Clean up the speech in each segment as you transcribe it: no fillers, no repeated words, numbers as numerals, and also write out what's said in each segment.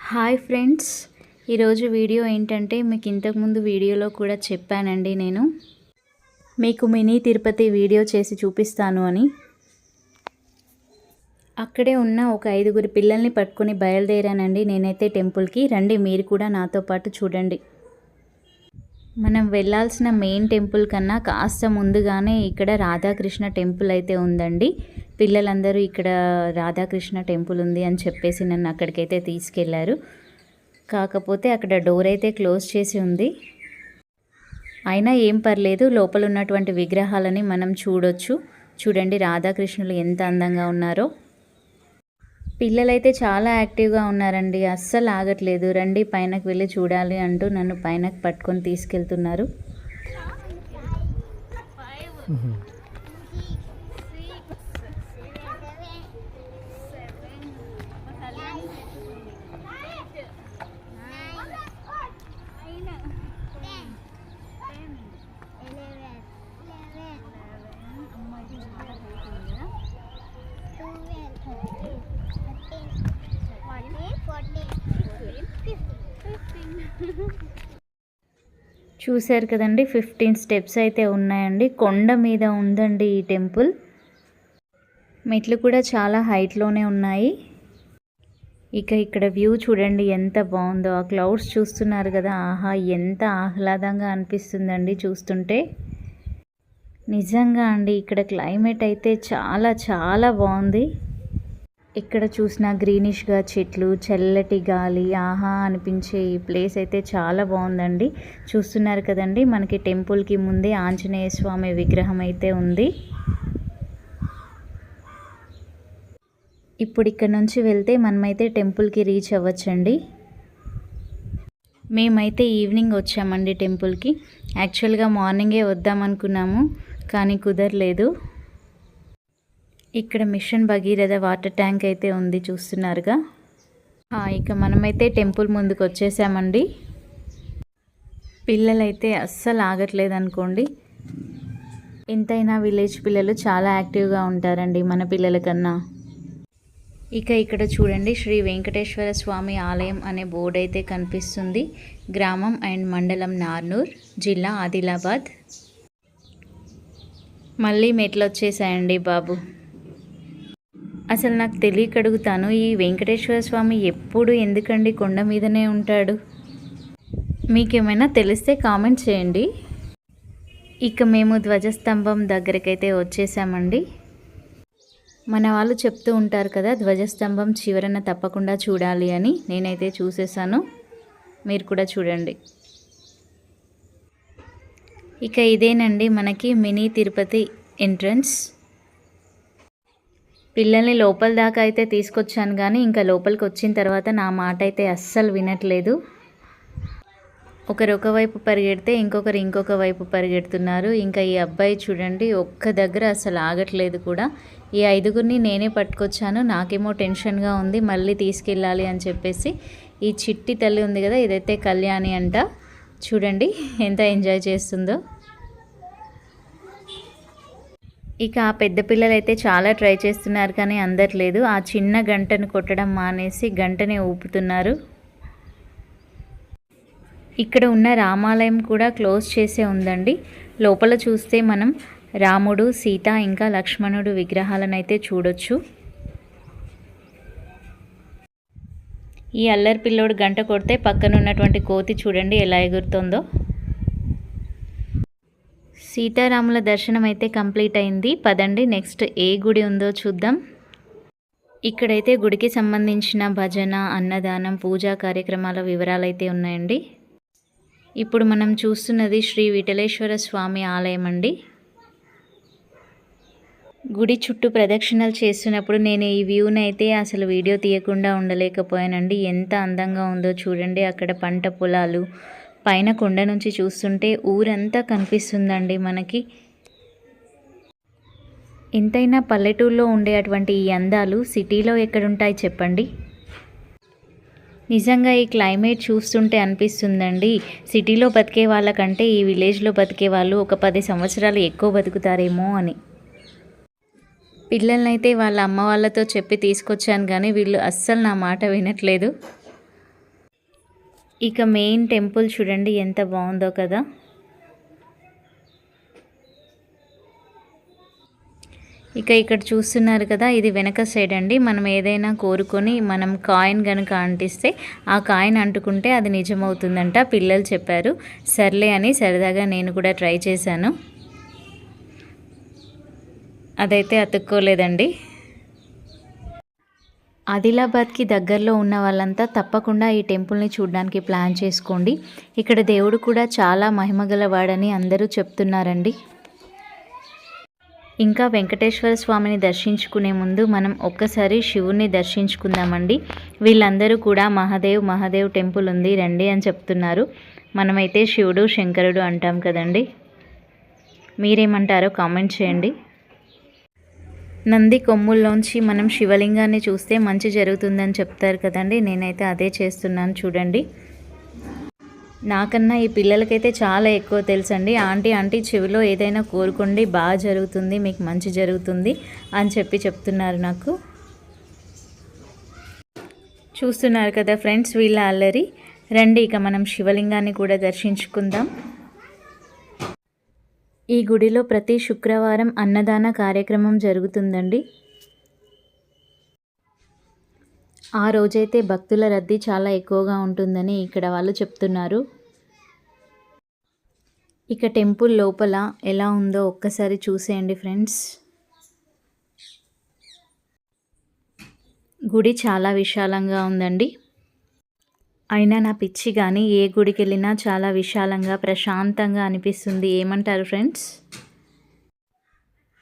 Hi friends, ఈరోజు video ఏంటంటే మీకు ఇంతకుముందు వీడియోలో కూడా చెప్పానండి నేను మీకు మినీ తిరుపతి వీడియో చేసి చూపిస్తాను అని. అక్కడే ఉన్న ఒక 5 పిల్లల్ని పట్టుకొని బయలుదేరానండి నేనైతే టెంపుల్కి. రండి మీరు కూడా నాతో పాటు చూడండి. మనం వెళ్ళాల్సిన మెయిన్ టెంపుల్ కన్నా కాస్త ముందుగానే ఇక్కడ రాధాకృష్ణ టెంపుల్ అయితే ఉందండి. పిల్లలందరూ ఇక్కడ రాధాకృష్ణ టెంపుల్ ఉంది అని చెప్పేసి నన్ను అక్కడికైతే తీసుకెళ్లారు. కాకపోతే అక్కడ డోర్ అయితే క్లోజ్ చేసి ఉంది. అయినా ఏం పర్లేదు, లోపల ఉన్నటువంటి విగ్రహాలని మనం చూడొచ్చు. చూడండి రాధాకృష్ణులు ఎంత అందంగా ఉన్నారో. పిల్లలైతే చాలా యాక్టివ్గా ఉన్నారండి, అస్సలు ఆగట్లేదు. రండి పైనకు వెళ్ళి చూడాలి అంటూ నన్ను పైనకు పట్టుకొని తీసుకెళ్తున్నారు. చూశారు కదండి, 15 స్టెప్స్ అయితే ఉన్నాయండి. కొండ మీద ఉందండి ఈ టెంపుల్. మెట్లు కూడా చాలా హైట్లోనే ఉన్నాయి. ఇక ఇక్కడ వ్యూ చూడండి ఎంత బాగుందో. ఆ క్లౌడ్స్ చూస్తున్నారు కదా, ఆహా ఎంత ఆహ్లాదంగా అనిపిస్తుందండి చూస్తుంటే. నిజంగా అండి ఇక్కడ క్లైమేట్ అయితే చాలా చాలా బాగుంది. ఇక్కడ చూసిన గ్రీనిష్గా చెట్లు, చల్లటి గాలి, ఆహా అనిపించే ఈ ప్లేస్ అయితే చాలా బాగుందండి. చూస్తున్నారు కదండి, మనకి టెంపుల్కి ముందే ఆంజనేయ స్వామి విగ్రహం అయితే ఉంది. ఇప్పుడు ఇక్కడ నుంచి వెళ్తే మనమైతే టెంపుల్కి రీచ్ అవ్వచ్చండి. మేమైతే ఈవినింగ్ వచ్చామండి టెంపుల్కి. యాక్చువల్గా మార్నింగే వద్దామనుకున్నాము కానీ కుదరలేదు. ఇక్కడ మిషన్ భగీరథ వాటర్ ట్యాంక్ అయితే ఉంది చూస్తున్నారుగా. ఇక మనమైతే టెంపుల్ ముందుకు వచ్చేసామండి. పిల్లలైతే అస్సలు ఆగట్లేదు అనుకోండి. ఎంతైనా విలేజ్ పిల్లలు చాలా యాక్టివ్గా ఉంటారండి మన పిల్లల కన్నా. ఇక ఇక్కడ చూడండి, శ్రీ వెంకటేశ్వర స్వామి ఆలయం అనే బోర్డు అయితే కనిపిస్తుంది. గ్రామం అండ్ మండలం నార్నూర్, జిల్లా ఆదిలాబాద్. మళ్ళీ మెట్లు వచ్చేసాయండి బాబు. అసలు నాకు తెలియక అడుగుతాను, ఈ వెంకటేశ్వర స్వామి ఎప్పుడు ఎందుకండి కొండ మీదనే ఉంటాడు? మీకేమైనా తెలిస్తే కామెంట్ చేయండి. ఇక మేము ధ్వజస్తంభం దగ్గరకైతే వచ్చేసామండి. మన వాళ్ళు చెప్తూ ఉంటారు కదా, ధ్వజస్తంభం చివరన తప్పకుండా చూడాలి అని. నేనైతే చూసేసాను, మీరు కూడా చూడండి. ఇక ఇదేనండి మనకి మినీ తిరుపతి ఎంట్రన్స్. పిల్లల్ని లోపల దాకా అయితే తీసుకొచ్చాను కానీ ఇంకా లోపలికి వచ్చిన తర్వాత నా మాట అయితే అస్సలు వినట్లేదు. ఒకరు ఒకవైపు పరిగెడితే ఇంకొకరు ఇంకొక వైపు పరిగెడుతున్నారు. ఇంకా ఈ అబ్బాయి చూడండి ఒక్క దగ్గర అసలు ఆగట్లేదు కూడా. ఈ 5గురిని నేనే పట్టుకొచ్చాను, నాకేమో టెన్షన్గా ఉంది మళ్ళీ తీసుకెళ్ళాలి అని చెప్పేసి. ఈ చిట్టి తల్లి ఉంది కదా, ఇదైతే కళ్యాణి అంట. చూడండి ఎంత ఎంజాయ్ చేస్తుందో. ఇక ఆ పెద్ద పిల్లలైతే చాలా ట్రై చేస్తున్నారు కానీ అందట్లేదు. ఆ చిన్న గంటను కొట్టడం మానేసి గంటనే ఊపుతున్నారు. ఇక్కడ ఉన్న రామాలయం కూడా క్లోజ్ చేసే ఉందండి. లోపల చూస్తే మనం రాముడు, సీత ఇంకా లక్ష్మణుడు విగ్రహాలను అయితే చూడొచ్చు. ఈ అల్లరి పిల్లోడు గంట కొడితే పక్కన ఉన్నటువంటి కోతి చూడండి ఎలా ఎగురుతుందో. సీతారాముల దర్శనం అయితే కంప్లీట్ అయింది. పదండి నెక్స్ట్ ఏ గుడి ఉందో చూద్దాం. ఇక్కడైతే గుడికి సంబంధించిన భజన, అన్నదానం, పూజా కార్యక్రమాల వివరాలు అయితే ఉన్నాయండి. ఇప్పుడు మనం చూస్తున్నది శ్రీ విఠలేశ్వర స్వామి ఆలయం అండి. గుడి చుట్టూ ప్రదక్షిణలు చేస్తున్నప్పుడు నేను ఈ వ్యూని అయితే అసలు వీడియో తీయకుండా ఉండలేకపోయానండి. ఎంత అందంగా ఉందో చూడండి. అక్కడ పంట పొలాలు, పైన కొండ నుంచి చూస్తుంటే ఊరంతా కనిపిస్తుందండి మనకి. ఎంతైనా పల్లెటూరులో ఉండే అటువంటి ఈ అందాలు సిటీలో ఎక్కడుంటాయి చెప్పండి. నిజంగా ఈ క్లైమేట్ చూస్తుంటే అనిపిస్తుందండి, సిటీలో బతికే వాళ్ళకంటే ఈ విలేజ్లో బతికే వాళ్ళు ఒక 10 సంవత్సరాలు ఎక్కువ బతుకుతారేమో అని. పిల్లల్నైతే వాళ్ళ అమ్మ వాళ్ళతో చెప్పి తీసుకొచ్చాను కానీ వీళ్ళు అస్సలు నా మాట వినట్లేదు. ఇక మెయిన్ టెంపుల్ చూడండి ఎంత బాగుందో కదా. ఇక ఇక్కడ చూస్తున్నారు కదా, ఇది వెనక సైడ్ అండి. మనం ఏదైనా కోరుకొని మనం కాయిన్ కనుక అంటిస్తే ఆ కాయిన్ అంటుకుంటే అది నిజమవుతుందంట పిల్లలు చెప్పారు. సర్లే అని సరదాగా నేను కూడా ట్రై చేశాను. అదైతే అతుక్కోలేదండి. ఆదిలాబాద్కి దగ్గరలో ఉన్న వాళ్ళంతా తప్పకుండా ఈ టెంపుల్ని చూడడానికి ప్లాన్ చేసుకోండి. ఇక్కడ దేవుడు కూడా చాలా మహిమగలవాడని అందరూ చెప్తున్నారండి. ఇంకా వెంకటేశ్వర స్వామిని దర్శించుకునే ముందు మనం ఒక్కసారి శివుని దర్శించుకుందామండి. వీళ్ళందరూ కూడా మహాదేవ్ టెంపుల్ ఉంది రండి అని చెప్తున్నారు. మనమైతే శివుడు శంకరుడు అంటాం కదండి. మీరేమంటారో కామెంట్ చేయండి. నంది కొమ్ముల్లోంచి మనం శివలింగాన్ని చూస్తే మంచి జరుగుతుందని చెప్తారు కదండి. నేనైతే అదే చేస్తున్నాను చూడండి. నాకన్నా ఈ పిల్లలకైతే చాలా ఎక్కువ తెలుసండి. ఆంటీ చెవిలో ఏదైనా కోరుకోండి, బాగా జరుగుతుంది, మీకు మంచి జరుగుతుంది అని చెప్తున్నారు నాకు. చూస్తున్నారు కదా ఫ్రెండ్స్ వీళ్ళ అల్లరి. రండి ఇక మనం శివలింగాన్ని కూడా దర్శించుకుందాం. ఈ గుడిలో ప్రతి శుక్రవారం అన్నదాన కార్యక్రమం జరుగుతుందండి. ఆ రోజైతే భక్తుల రద్దీ చాలా ఎక్కువగా ఉంటుందని ఇక్కడ వాళ్ళు చెప్తున్నారు. ఇక టెంపుల్ లోపల ఎలా ఉందో ఒక్కసారి చూసేయండి ఫ్రెండ్స్. గుడి చాలా విశాలంగా ఉందండి. అయినా నా పిచ్చి కానీ ఏ గుడికి వెళ్ళినా చాలా విశాలంగా ప్రశాంతంగా అనిపిస్తుంది. ఏమంటారు ఫ్రెండ్స్?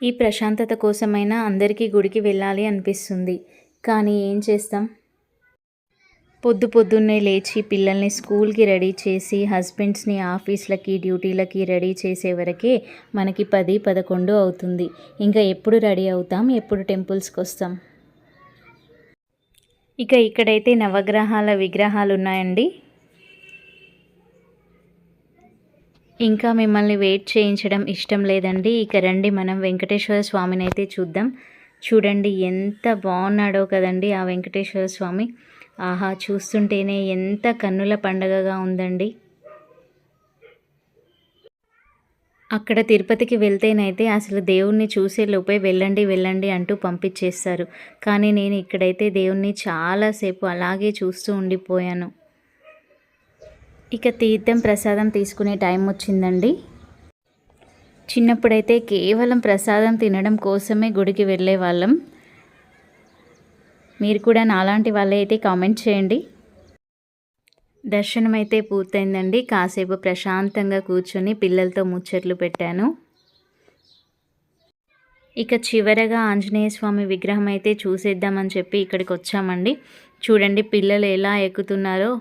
ఈ ప్రశాంతత కోసమైనా అందరికీ గుడికి వెళ్ళాలి అనిపిస్తుంది. కానీ ఏం చేస్తాం, పొద్దున్నే లేచి పిల్లల్ని స్కూల్కి రెడీ చేసి హస్బెండ్స్ని ఆఫీస్లకి డ్యూటీలకి రెడీ చేసే వరకే మనకి 10-11 అవుతుంది. ఇంకా ఎప్పుడు రెడీ అవుతాం, ఎప్పుడు టెంపుల్స్కి వస్తాం? ఇక ఇక్కడైతే నవగ్రహాల విగ్రహాలు ఉన్నాయండి. ఇంకా మిమ్మల్ని వెయిట్ చేయించడం ఇష్టం లేదండి. ఇక రండి మనం వెంకటేశ్వర స్వామిని అయితే చూద్దాం. చూడండి ఎంత బాగున్నాడో కదండి ఆ వెంకటేశ్వర స్వామి. ఆహా, చూస్తుంటేనే ఎంత కన్నుల పండగగా ఉందండి. అక్కడ తిరుపతికి వెళ్తేనైతే అసలు దేవుణ్ణి చూసే లోపే వెళ్ళండి అంటూ పంపించేస్తారు. కానీ నేను ఇక్కడైతే దేవుణ్ణి చాలాసేపు అలాగే చూస్తూ ఉండిపోయాను. ఇక తీర్థం ప్రసాదం తీసుకునే టైం వచ్చిందండి. చిన్నప్పుడైతే కేవలం ప్రసాదం తినడం కోసమే గుడికి వెళ్ళే వాళ్ళం. మీరు కూడా నాలాంటి వాళ్ళే అయితే కామెంట్ చేయండి. దర్శనం అయితే పూర్తయిందండి. కాసేపు ప్రశాంతంగా కూర్చొని పిల్లలతో ముచ్చట్లు పెట్టాను. ఇక చివరగా ఆంజనేయ స్వామి విగ్రహం అయితే చూసేద్దామని చెప్పి ఇక్కడికి వచ్చామండి. చూడండి పిల్లలు ఎలా ఎక్కుతున్నారో.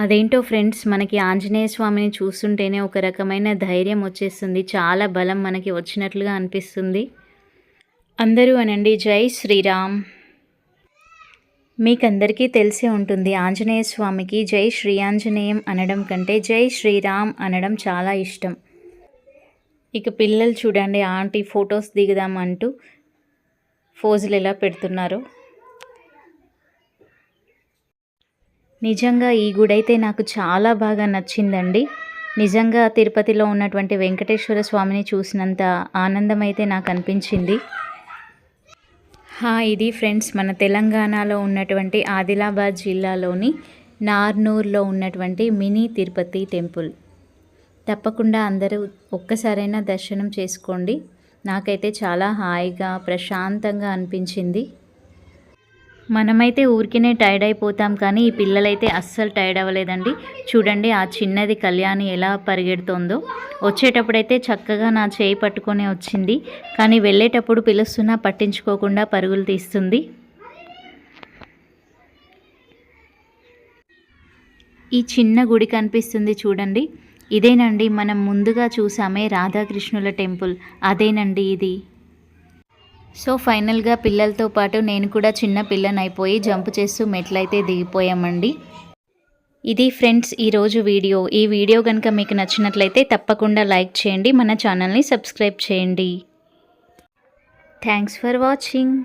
అదేంటో ఫ్రెండ్స్, మనకి ఆంజనేయ స్వామిని చూస్తుంటేనే ఒక రకమైన ధైర్యం వచ్చేస్తుంది. చాలా బలం మనకి వచ్చినట్లుగా అనిపిస్తుంది. అందరూ అనండి జై శ్రీరామ్. మీకందరికీ తెలిసే ఉంటుంది, ఆంజనేయ స్వామికి జై శ్రీ ఆంజనేయం అనడం కంటే జై శ్రీరామ్ అనడం చాలా ఇష్టం. ఇక పిల్లలు చూడండి, ఆంటీ ఫొటోస్ దిగుదామంటూ ఫోజులు ఎలా పెడుతున్నారు. నిజంగా ఈ గుడి అయితే నాకు చాలా బాగా నచ్చిందండి. నిజంగా తిరుపతిలో ఉన్నటువంటి వెంకటేశ్వర స్వామిని చూసినంత ఆనందం అయితే నాకు అనిపించింది. ఇది ఫ్రెండ్స్ మన తెలంగాణలో ఉన్నటువంటి ఆదిలాబాద్ జిల్లాలోని నార్నూర్లో ఉన్నటువంటి మినీ తిరుపతి టెంపుల్. తప్పకుండా అందరూ ఒక్కసారైనా దర్శనం చేసుకోండి. నాకైతే చాలా హాయిగా ప్రశాంతంగా అనిపించింది. మనమైతే ఊరికినే టైర్డ్ అయిపోతాం, కానీ ఈ పిల్లలైతే అస్సలు టైర్డ్ అవ్వలేదండి. చూడండి ఆ చిన్నది కళ్యాణి ఎలా పరిగెడుతోందో. వచ్చేటప్పుడైతే చక్కగా నా చేయి పట్టుకొని వచ్చింది, కానీ వెళ్ళేటప్పుడు పిలుస్తున్నా పట్టించుకోకుండా పరుగులు తీస్తుంది. ఈ చిన్న గుడి కనిపిస్తుంది చూడండి, ఇదేనండి మనం ముందుగా చూసామే రాధాకృష్ణుల టెంపుల్. అదేనండి ఇది. సో ఫైనల్గా పిల్లలతో పాటు నేను కూడా చిన్న పిల్లనైపోయి జంప్ చేస్తూ మెట్లయితే దిగిపోయామండి. ఇది ఫ్రెండ్స్ ఈరోజు వీడియో. ఈ వీడియో కనుక మీకు నచ్చినట్లయితే తప్పకుండా లైక్ చేయండి, మన ఛానల్ని సబ్స్క్రైబ్ చేయండి. Thanks for watching.